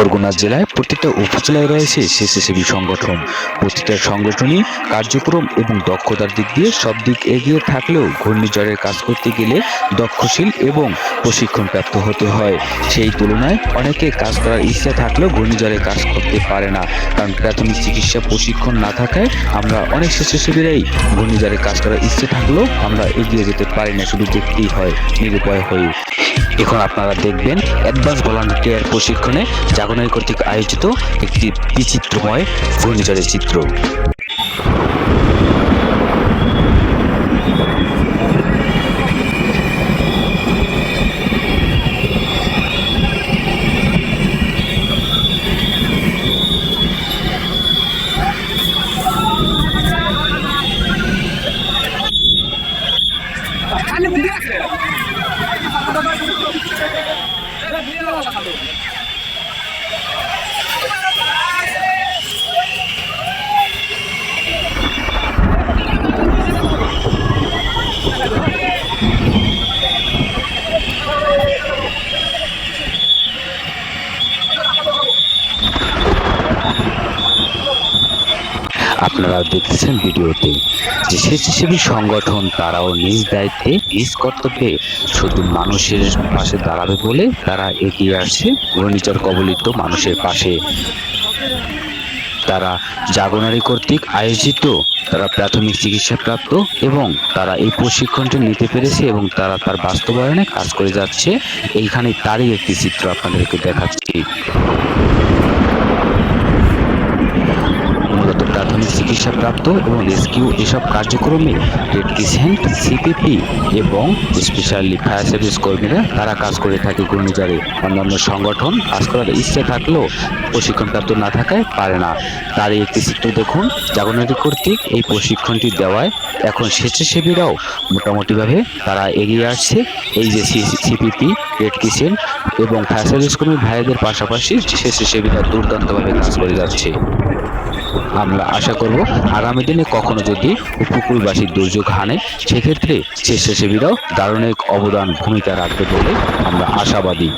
বরগুনা জেলায় প্রতিটা উপজেলায় রয়েছে স্বেচ্ছাসেবী সংগঠন। প্রতিটা সংগঠনই কার্যক্রম এবং দক্ষতার দিক দিয়ে সব দিক এগিয়ে থাকলেও ঘূর্ণিঝড়ের কাজ করতে গেলে দক্ষশীল এবং প্রশিক্ষণপ্রাপ্ত হতে হয়। সেই তুলনায় অনেকে কাজ করার ইচ্ছা থাকলেও ঘূর্ণিঝড়ে কাজ করতে পারে না, কারণ প্রাথমিক চিকিৎসা প্রশিক্ষণ না থাকায় আমরা অনেক স্বেচ্ছাসেবীরাই ঘূর্ণিঝড়ে কাজ করার ইচ্ছে থাকলেও আমরা এগিয়ে যেতে পারি না, শুধু দেখতেই হয় নিরুপায় হয়ে। এখন আপনারা দেখবেন অ্যাডভান্স ভলান্টিয়ার প্রশিক্ষণে জাগরণী কর্তৃক আয়োজিত একটি বিচিত্রময় ঘূর্ণিঝড়ের চিত্র। আপনারা দেখতেছেন ভিডিওতে যে স্বেচ্ছাসেবী সংগঠন তারাও নিজ দায়িত্বে নিজ কর্তব্যে শুধু মানুষের পাশে দাঁড়াবে বলে তারা এগিয়ে আসছে ঘূর্ণিঝড় কবলিত মানুষের পাশে। তারা জাগরণী কর্তৃক আয়োজিত তারা প্রাথমিক চিকিৎসা প্রাপ্ত এবং তারা এই প্রশিক্ষণটি নিতে পেরেছে এবং তারা তার বাস্তবায়নে কাজ করে যাচ্ছে। এইখানে তারই একটি চিত্র আপনাদেরকে দেখাচ্ছি। মূলত প্রাথমিক চিকিৎসা প্রাপ্ত এবং রেস্কিউ এসব কার্যক্রমে রেড ক্রিসেন্ট, সিপিপি এবং স্পেশালি ফায়ার সার্ভিস কর্মীরা তারা কাজ করে থাকে ঘূর্ণিঝড়ে। অন্যান্য সংগঠন কাজ করার ইচ্ছা থাকলেও প্রশিক্ষণপ্রাপ্ত না থাকায় পারে না। তারই একটি চিত্র দেখুন। জাগরণী কর্তৃক এই প্রশিক্ষণটি দেওয়ায় এখন স্বেচ্ছাসেবীরাও মোটামুটিভাবে তারা এগিয়ে আসছে। এই যে সিপিপি, রেড ক্রিসেন্ট এবং ফায়ার সার্ভিস কর্মী ভাইদের পাশাপাশি স্বেচ্ছাসেবীরা দুর্দান্তভাবে কাজ করে যাচ্ছে। আমরা আশা করব আগামী দিনে কখনো যদি উপকূলবাসী দুর্যোগ হানে সেক্ষেত্রে স্বেচ্ছাসেবীরাও দারুণ এক অবদান ভূমিকা রাখবে বলে আমরা আশাবাদী।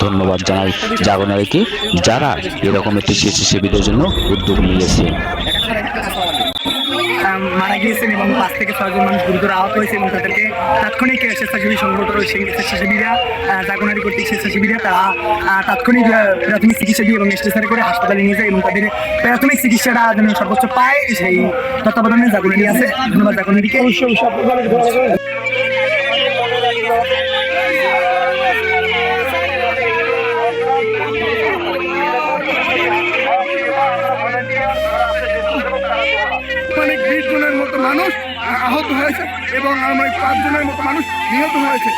ধন্যবাদ জানাই জাগরণীকে যারা এরকম একটি স্বেচ্ছাসেবীদের জন্য উদ্যোগ নিয়েছে। মারা গিয়েছেন এবং 5 থেকে 6 জন মানুষ গুরুতর আহত হয়েছে এবং তাদেরকে তাৎক্ষণিক স্বেচ্ছাসেবী সংগঠন স্বেচ্ছাসেবীরা জাগরণী কর্তৃক স্বেচ্ছাসেবীরা তারা তাৎক্ষণিক প্রাথমিক চিকিৎসা দিয়ে এবং স্ট্রেচারে করে হাসপাতালে নিয়ে যায় এবং তাদের প্রাথমিক চিকিৎসাটা যেন সর্বোচ্চ পায় সেই তত্ত্বাবধানে জাগরণী আছে। ধন্যবাদ জাগরণীকে। অনেক 20 জনের মতো মানুষ আহত হয়েছে এবং আমার 5 জনের মতো মানুষ নিহত হয়েছে।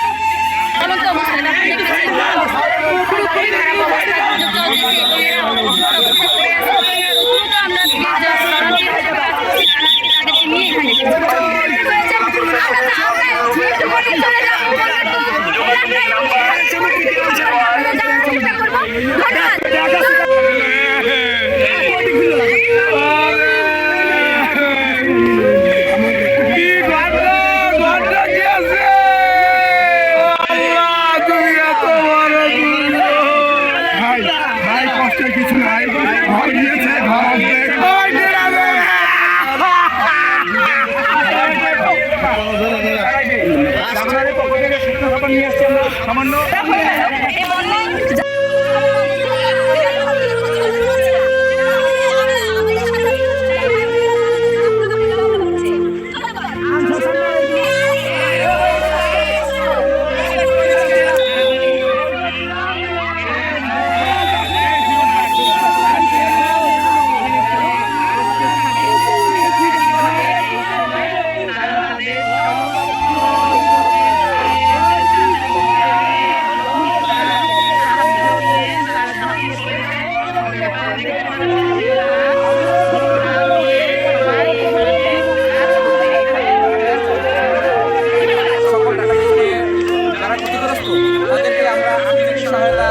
কিছু নাই, ঘর দিয়েছে, ঘর নিয়ে আসছি আমরা সামান্য। তাদেরকে আমরা আন্তরিক সহায়তা